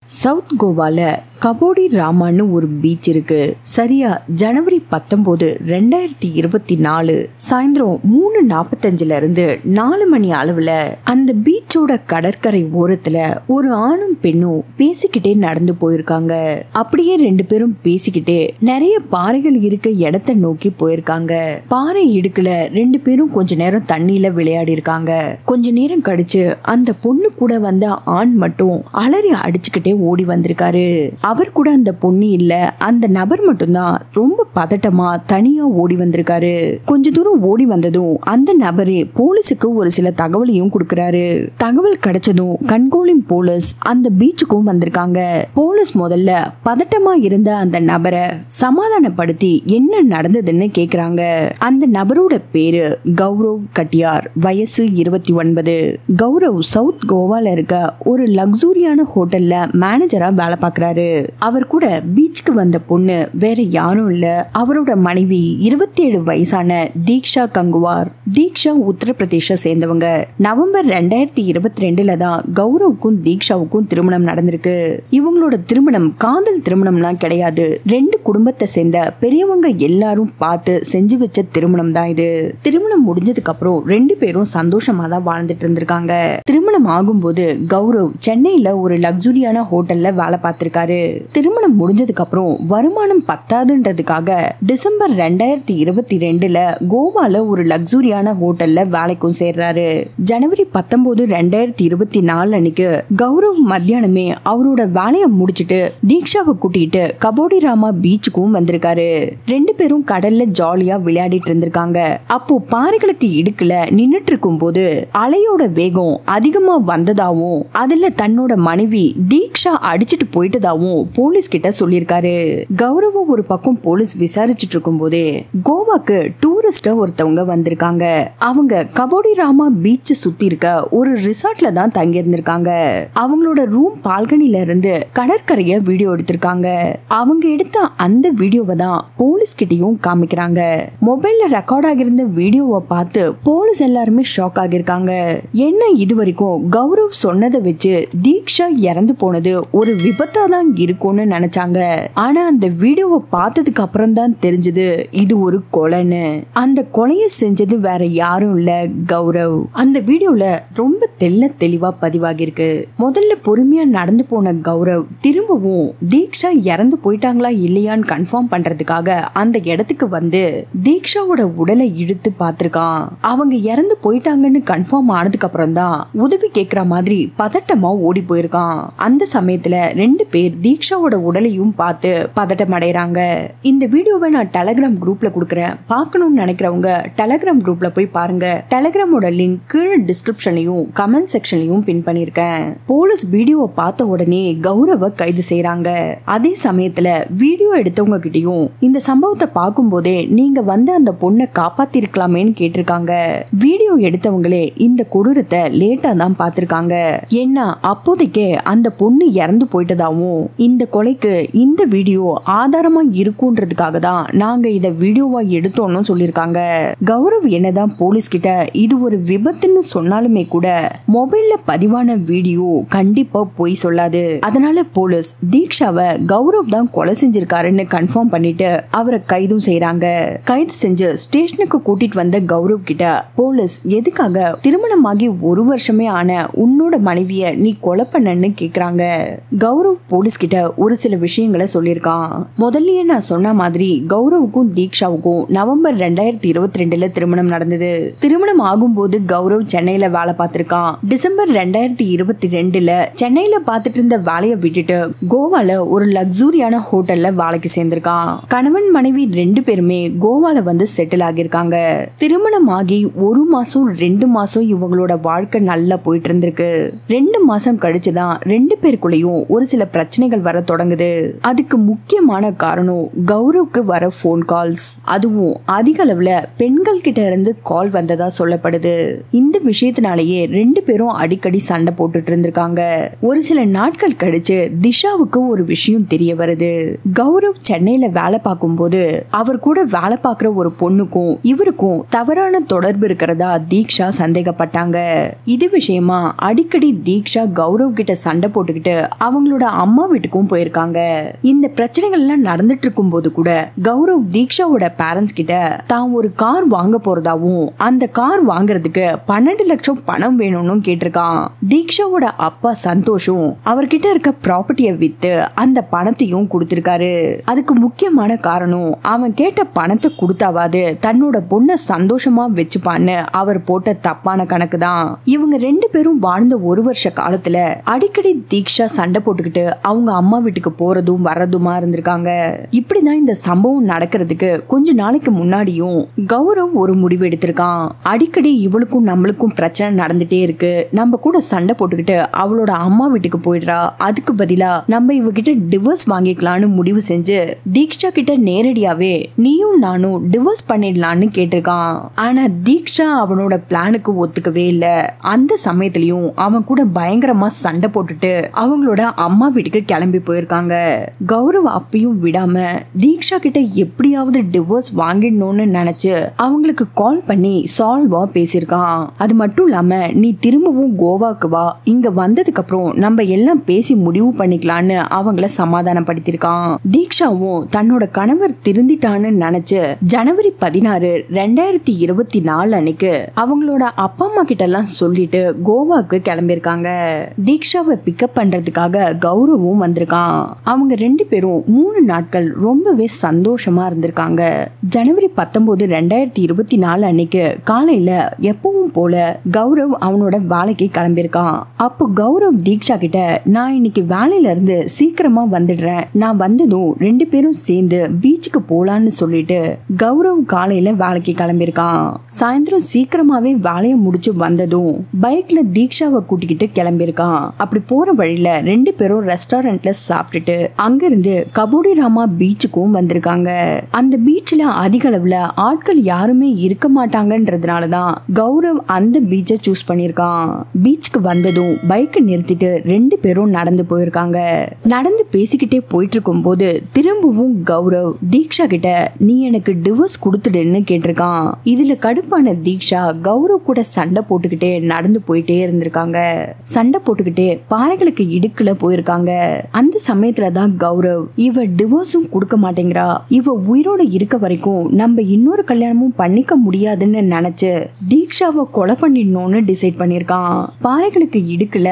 South கோவால கபோடி ராமான்னு ஒரு beach இருக்கு. சரியா ஜனவரி 19, 2024 சாயந்தரம் 3:45 இருந்து 4 மணி அளவுல அந்த பீச்சோட கடற்கரை ஓரத்துல ஒரு ஆணும் பெண்ணும் பேசிக்கிட்டே நடந்து போயிருக்காங்க. அப்படியே 2 பேரும் பேசிக்கிட்டே நிறைய பாறைகள் இருக்க இடத்த நோக்கி போயிருக்காங்க. பாறை இடுக்குல 2 பேரும் கொஞ்ச நேரம் தண்ணியில விளையாடி இருக்காங்க. கொஞ்ச நேரம் கழிச்சு அந்த பொண்ணு கூட வந்த ஆண் மட்டும் அலறி அடிச்சுக்கிட்டே ஓடி வந்திருக்காரு. அவர் கூட அந்த பொண்ணு இல்ல, அந்த நபர் மட்டும்தான் ரொம்ப பதட்டமா தனியா ஓடி வந்திருக்காரு. கொஞ்ச தூரம் ஓடி வந்ததும் அந்த நபரே போலீஸுக்கு ஒரு சில தகவலையும் கொடுக்கறாரு. தகவல் கிடைச்சதும் கண்கோலின் போலீஸ் அந்த பீச்சுக்கும் வந்திருக்காங்க. போலீஸ் முதல்ல பதட்டமா இருந்த அந்த நபரை சமாதானப்படுத்தி என்ன நடந்ததுன்னு கேக்குறாங்க. அந்த நபரோட பேரு கௌரவ் கட்டியார், வயசு 29. கௌரவ் சவுத் கோவால இருக்க ஒரு லக்ஸூரியான ஹோட்டல்ல மேனேஜரா வேலை பார்க்கறாரு. அவர் கூட பீச்சுக்கு வந்த பொண்ணு வேற யாரும் இல்ல, அவரோட மனைவி 27 வயசான தீக்ஷா கங்குவார். தீக்ஷா உத்தரப்பிரதேச சேர்ந்தவங்க. நவம்பர் 2022 தான் கௌரவுக்கும் தீக்ஷாவுக்கும் திருமணம் நடந்திருக்கு. இவங்களோட திருமணம் காதல் திருமணம்லாம் கிடையாது. 2 குடும்பத்தை சேர்ந்த பெரியவங்க எல்லாரும் பார்த்து செஞ்சு வச்ச திருமணம் தான் இது. திருமணம் முடிஞ்சதுக்கு அப்புறம் 2 பேரும் சந்தோஷமா தான் வாழ்ந்துட்டு இருந்திருக்காங்க. திருமணம் ஆகும்போது கௌரவ் சென்னையில ஒரு லக்ஸூரியான ஹோட்டல்ல வேலை பார்த்திருக்காரு. திருமணம் முடிஞ்சதுக்கு அப்புறம் வருமானம் பத்தாதுன்றதுக்காக டிசம்பர் 2022 கோவால ஒரு லக்ஸூரியான ஹோட்டல்ல வேலைக்கும் சேர்றாரு. ஜனவரி 19, 2024 அன்னைக்கு கௌரவ் மத்தியானமே அவரோட வேலையை முடிச்சிட்டு தீக்ஷாவை கூட்டிட்டு கபோடி ராமா பீச்சுக்கும் வந்திருக்காரு. 2 பேரும் கடல்ல ஜாலியா விளையாடிட்டு இருந்திருக்காங்க. அப்போ பாறைகளுக்கு இடுக்குல நின்னுட்டு இருக்கும் போது அலையோட வேகம் அதிகமா வந்ததாவும் அதுல தன்னோட மனைவி தீக்ஷா அடிச்சிட்டு போயிட்டதாவும் போலீஸ் கிட்ட சொல்லிருக்காரு. கௌரவ ஒரு பக்கம் போலீஸ் விசாரிச்சுட்டு இருக்கும் போதே கோவாக்கு டூரிஸ்டா ஒருத்தவங்க வந்திருக்காங்க. அவங்க கபோடி ராமா பீச் சுத்தி இருக்க ஒரு ரிசார்ட்ல தான் தங்கி இருந்திருக்காங்க. அவங்களோட ரூம் பால்கனில இருந்து கடற்கரைய வீடியோ எடுத்திருக்காங்க. அவங்க எடுத்த அந்த வீடியோவை தான் போலீஸ் கிட்டயும் காமிக்கிறாங்க. மொபைல்ல ரெக்கார்ட் ஆகியிருந்த வீடியோவை பார்த்து போலீஸ் எல்லாருமே ஷாக் ஆகியிருக்காங்க. என்ன இது வரைக்கும் கௌரவ் சொன்னதை வச்சு தீக்ஷா இறந்து போனது ஒரு விபத்தா தான் இருக்கும்னு நினைச்சாங்க. ஆனா அந்த வீடியோவை பார்த்ததுக்கு அப்புறம் தான் தெரிஞ்சது இது ஒரு கொலைன்னு. அந்த கொலையை செஞ்சது வேற யாரும் இல்ல, கௌரவ். அந்த வீடியோல ரொம்ப தெளிவா பதிவாகி இருக்கு. முதல்ல பொறுமையா நடந்து போன கௌரவ் திரும்பவும் தீக்ஷா இறந்து போயிட்டாங்களா இல்லையான்னு கன்ஃபார்ம் பண்றதுக்காக அந்த இடத்துக்கு வந்து தீக்ஷாவோட உடலை இழுத்து பார்த்திருக்கான். அவங்க இறந்து போயிட்டாங்கன்னு கன்ஃபார்ம் ஆனதுக்கு அப்புறம் தான் உதவி கேட்கிற மாதிரி பதட்டமா ஓடி போயிருக்கான். அந்த சமயத்துல 2 பேர் தீக்ஷாவோட உடலையும் பார்த்து பதட்டம் அடைறாங்க. இந்த வீடியோவை நான் டெலகிராம் குரூப்ல கொடுக்கறேன். பார்க்கணும்னு நினைக்கிறவங்க டெலகிராம் குரூப்ல போய் பாருங்க. டெலகிராமோட லிங்க் கீழே டிஸ்கிரிப்ஷன்லயும் கமெண்ட் செக்ஷன்லயும் பின் பண்ணிருக்கேன். போலீஸ் வீடியோவை பார்த்த உடனே கௌரவ கைது செய்யறாங்க. அதே சமயத்துல வீடியோ எடுத்தவங்க கிட்டயும் இந்த சம்பவத்தை பார்க்கும் போதே நீங்க வந்து அந்த பொண்ணை காப்பாத்தி இருக்கலாமேன்னு கேட்டிருக்காங்க. வீடியோ எடுத்தவங்களே இந்த கொடூரத்தை லேட்டா தான் பார்த்திருக்காங்க. ஏன்னா அப்போதைக்கே அந்த பொண்ணு இறந்து போயிட்டதாவும் இந்த கொலைக்கு இந்த வீடியோ ஆதாரமா இருக்குன்றதுக்காக தான் நாங்க இத வீடியோவா எடுத்தோம்னு சொல்லிருக்காங்க. கௌரவ் என்னதான் போலீஸ் கிட்ட இது ஒரு விபத்துன்னு சொன்னாலுமே கூட மொபைல்ல பதிவான வீடியோ கண்டிப்பா போய் சொல்லாது. அதனால போலீஸ் தீக்ஷாவை கௌரவ் தான் கொலை செஞ்சிருக்காருன்னு கன்ஃபார்ம் பண்ணிட்டு அவரை கைதும் செய்யறாங்க. கைது செஞ்சு ஸ்டேஷனுக்கு கூட்டிட்டு வந்த கௌரவ் கிட்ட போலீஸ் எதுக்காக திருமணமாகி 1 வருஷமே ஆன உன்னோட மனைவிய நீ கொலை பண்ணன்னு கேக்குறாங்க. கௌரவ் போலீஸ் கிட்ட ஒரு சில விஷயங்களை சொல்லியிருக்கான். முதல்லயே நான் சொன்ன மாதிரி கௌரவுக்கும் தீக்ஷாவுக்கும் நவம்பர் 2022 திருமணம் நடந்தது. திருமணம் ஆகும்போது கௌரவ் சென்னையில வேலை பார்த்திருக்கான். டிசம்பர் 2022 சென்னையில பார்த்துட்டு இருந்த வேலையை விட்டுட்டு கோவால ஒரு லக்ஸூரியான ஹோட்டல்ல வேலைக்கு சேர்ந்திருக்கான். கணவன் மனைவி 2 பேருமே கோவால வந்து செட்டில் ஆகியிருக்காங்க. திருமணம் ஆகி 1 மாசம் 2 மாசம் இவங்களோட வாழ்க்கை நல்லா போயிட்டு இருந்திருக்கு. 2 மாசம் கழிச்சுதான் 2 பேருக்குள்ளயும் ஒரு சில பிரச்சனைகள் பிரச்சனைகள் வர தொடங்குது. அதுக்கு முக்கியமான காரணம் கௌரவ்க்கு வர போன் கால்ஸ். அதுவும் அதிக அளவுல பெண்கள் கிட்ட இருந்து கால் வந்ததா சொல்லப்படுது. இந்த விஷயத்தினாலேயே ரெண்டு பேரும் அடிக்கடி சண்டை போட்டுட்டு இருந்திருக்காங்க. ஒரு சில நாட்கள் கழிச்சு திஷாவுக்கு ஒரு விஷயம் தெரிய வருது. கௌரவ் சென்னையில வேலை பார்க்கும் போது அவர் கூட வேலை பார்க்கிற ஒரு பொண்ணுக்கும் இவருக்கும் தவறான தொடர்பு இருக்கிறதா தீக்ஷா சந்தேகப்பட்டாங்க. இது விஷயமா அடிக்கடி தீக்ஷா கௌரவ் கிட்ட சண்டை போட்டுக்கிட்டு அவங்களோட அம்மா வீட்டுக்கும் போயிருக்காங்க. இந்த பிரச்சனைகள் எல்லாம் நடந்துட்டு இருக்கும் போது கூட கௌரவ் தீக்ஷாவோட பேரண்ட்ஸ் கிட்ட தான் ஒரு கார் வாங்க போறதாவும் அந்த கார் வாங்குறதுக்கு 12 லட்சம் பணம் வேணும்னு கேட்டிருக்கான். தீக்ஷாவோட அப்பா சந்தோஷம் அவர்கிட்ட இருக்க ப்ராப்பர்ட்டியை வித்து அந்த பணத்தையும் கொடுத்திருக்காரு. அதுக்கு முக்கியமான காரணம் அவன் கேட்ட பணத்தை கொடுத்தாவது தன்னோட பொண்ணை சந்தோஷமா வச்சுப்பான்னு அவர் போட்ட தப்பான கணக்கு தான். இவங்க ரெண்டு பேரும் வாழ்ந்த ஒரு வருஷ காலத்துல அடிக்கடி தீக்ஷா சண்டை போட்டுக்கிட்டு அவங்க அம்மா வீட்டுக்கு போறதும் வர்றதுமா இருந்திருக்காங்க. இப்படிதான் இந்த சம்பவம் நடக்கிறதுக்கு கொஞ்ச நாளைக்கு முன்னாடியும் கௌரவ் ஒரு முடிவு எடுத்திருக்கான். அடிக்கடி இவளுக்கும் நம்மளுக்கும் பிரச்சனை நடந்துட்டே இருக்கு, நம்ம கூட சண்டை போட்டுக்கிட்டு அவளோட அம்மா வீட்டுக்கு போயிடுறா, அதுக்கு பதிலா நம்ம இவகிட்ட டிவோர்ஸ் வாங்கிக்கலாம்னு முடிவு செஞ்சு தீக்ஷா கிட்ட நேரடியாவே நீயும் நானும் டிவோர்ஸ் பண்ணிடலான்னு கேட்டிருக்கான். ஆனா தீக்ஷா அவனோட பிளானுக்கு ஒத்துக்கவே இல்ல. அந்த சமயத்திலயும் அவன் கூட பயங்கரமா சண்டை போட்டுட்டு அவங்களோட அம்மா வீட்டுக்கு கிளம்பி போயிருக்காங்க. கௌரவ் அப்பயும் விடாம தீக்ஷா கிட்ட எப்படியாவது டிவோர்ஸ் வாங்கிடணும்னு நினைச்சு அவங்களுக்கு கால் பண்ணி சால்வா பேசியிருக்கான். அது மட்டும் இல்லாம நீ திரும்பவும் கோவாக்கு வா, இங்க வந்ததுக்கு அப்புறம் நம்ம எல்லாம் பேசி முடிவு பண்ணிக்கலான்னு அவங்கள சமாதானப்படுத்திருக்கான். தீக்ஷாவும் தன்னோட கணவர் திருந்திட்டான்னு நினைச்சு ஜனவரி 16, 2024 அன்னைக்கு அவங்களோட அப்பா அம்மா கிட்ட எல்லாம் சொல்லிட்டு கோவாக்கு கிளம்பியிருக்காங்க. தீக்ஷாவை பிக்கப் பண்றதுக்காக கௌரவும் வந்திருக்கான். அவங்க ரெண்டு பேரும் 3 நாட்கள் ரொம்பவே சந்தோஷமா இருந்திருக்காங்க. ஜனவரி 19, 2024 அன்னைக்கு காலையில எப்பவும் போல கௌரவ் அவனோட வேலைக்கு கிளம்பியிருக்கான். அப்போ கௌரவ் தீக்ஷா கிட்ட நான் இன்னைக்கு வேலையில இருந்து சீக்கிரமா வந்துடுறேன், நான் வந்ததும் ரெண்டு பேரும் சேர்ந்து பீச்சுக்கு போலான்னு சொல்லிட்டு கௌரவ் காலையில வேலைக்கு கிளம்பியிருக்கான். சாயந்தரம் சீக்கிரமாவே வேலையை முடிச்சு வந்ததும் பைக்ல தீக்ஷாவை கூட்டிக்கிட்டு கிளம்பியிருக்கான். அப்படி போற வழியில ரெண்டு பேரும் ரெஸ்டாரண்ட்ல சாப்பிட்டுட்டு அங்கிருந்து கபோடி ராமா பீச்சுக்கும் வந்திருக்காங்க. அந்த பீச்ல அதிக அளவுல ஆட்கள் யாருமே இருக்க மாட்டாங்கன்றதுனாலதான் கௌரவ் அந்த பீச்சை சூஸ் பண்ணிருக்கான். பீச்சுக்கு வந்ததும் பைக்கை நிறுத்திட்டு ரெண்டு பேரும் நடந்து போயிருக்காங்க. நடந்து பேசிக்கிட்டே போயிட்டு இருக்கும் போது திரும்பவும் கௌரவ் தீக்ஷா கிட்ட நீ எனக்கு டிவோர்ஸ் கொடுத்துடுன்னு கேட்டிருக்கான். இதுல கடுப்பான தீக்ஷா கௌரவ் கூட சண்டை போட்டுக்கிட்டே நடந்து போயிட்டே இருந்திருக்காங்க. சண்டை போட்டுக்கிட்டே பாறைகளுக்கு இடுக்குல போயிருக்காங்க. அந்த சமயத்துலதான் கௌரவ் இவ டிவோர்ஸும் கொடுக்க மாட்டேங்கிறா, இவ உயிரோட இருக்க வரைக்கும் நம்ம இன்னொரு கல்யாணமும் பண்ணிக்க முடியாதுன்னு நினைச்சு தீக்ஷாவை கொலை பண்ணிடணும்னு டிசைட் பண்ணிருக்கான். பாறைகளுக்கு இடுக்குல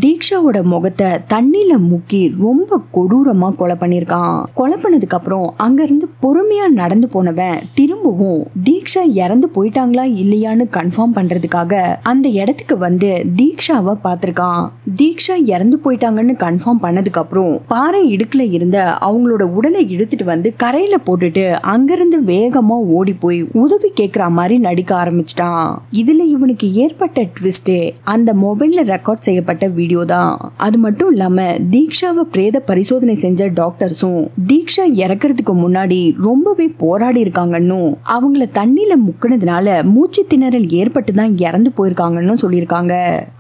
தீக்ஷாவோட முகத்தை தண்ணில முக்கி ரொம்ப கொடூரமா கொலை பண்ணிருக்கான். கொலை பண்ணதுக்கு அப்புறம் அங்க இருந்து பொறுமையா நடந்து போனவன் திரும்பவும் தீக்ஷா இறந்து போயிட்டாங்களா இல்லையான்னு கன்ஃபார்ம் பண்றதுக்காக அந்த இடத்துக்கு வந்து தீக்ஷாவை பார்த்திருக்கான். தீக்ஷா இறந்து போயிட்டாங்கன்னு கன்ஃபார்ம் பண்ணதுக்கு அப்புறம் பாறை இடுக்குல இருந்த அவங்களோட உடலை இழுத்துட்டு வந்து கரையில போட்டுட்டு அங்கிருந்து வேகமா ஓடி போய் உதவி கேட்கிற மாதிரி நடிக்க ஆரம்பிச்சிட்டான். இதுல இவனுக்கு ஏற்பட்ட ட்விஸ்டே அந்த மொபைல்ல ரெக்கார்ட் செய்யப்பட்ட வீடியோ தான். அது மட்டும் இல்லாம தீக்ஷாவை பிரேத பரிசோதனை செஞ்ச டாக்டர்ஸும் தீக்ஷா இறக்கிறதுக்கு முன்னாடி ரொம்பவே போராடி இருக்காங்கன்னு அவங்கள தண்ணியில முக்கினதுனால மூச்சு திணறல் ஏற்பட்டு தான் இறந்து போயிருக்காங்கன்னு சொல்லியிருக்காங்க.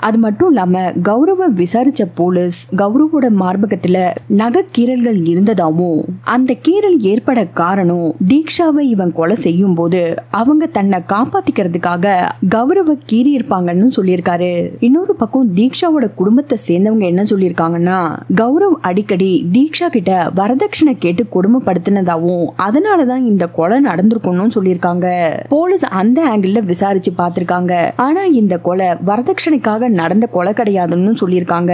அது மட்டும் இல்லாம கௌரவ விசாரிச்ச போலீஸ் கௌரவோட மார்பகத்துல நகை கீறல்கள் இருந்ததாவும் அந்த கீறல் ஏற்பட காரணம் தீக்ஷாவை இவன் கொலை செய்யும் போது அவங்க தன்னை காப்பாத்திக்கிறதுக்காக கௌரவ கீறி இருப்பாங்கன்னு சொல்லியிருக்காரு. இன்னொரு பக்கம் தீக்ஷாவோட குடும்பத்தை சேர்ந்தவங்க என்ன சொல்லியிருக்காங்கன்னா கௌரவ் அடிக்கடி தீக்ஷா கிட்ட வரதட்சணை கேட்டு கொடுமைப்படுத்தினதாவும் அதனாலதான் இந்த கொலை நடந்திருக்கும்னு சொல்லியிருக்காங்க. போலீஸ் அந்த ஆங்கிள் விசாரிச்சு பார்த்திருக்காங்க. ஆனா இந்த கொலை வரதட்சணைக்காக நடந்த கொலை கிடையாதுன்னு சொல்லியிருக்காங்க.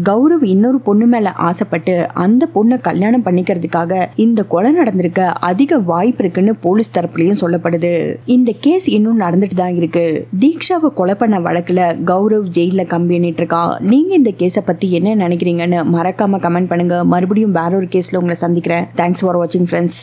கௌரவ் இன்னொரு பொண்ணு மேல ஆசைப்பட்டு அந்த பொண்ணை கல்யாணம் பண்ணிக்கிறதுக்காக இந்த கொலை நடந்திருக்க அதிக வாய்ப்பு இருக்குன்னு போலீஸ் தரப்புலயும் சொல்லப்படுது. இந்த கேஸ் இன்னும் நடந்துட்டு தான் இருக்கு. தீக்ஷாவை கொலை பண்ண வழக்குல கௌரவ் ஜெயில கம்பி எண்ணிட்டு இருக்கான். நீங்க இந்த கேஸை பத்தி என்ன நினைக்கிறீங்கன்னு மறக்காம கமெண்ட் பண்ணுங்க. மறுபடியும் வேற ஒரு கேஸ்ல உங்களை சந்திக்கிறேன். தேங்க்ஸ் ஃபார் வாட்சிங் ஃப்ரெண்ட்ஸ்.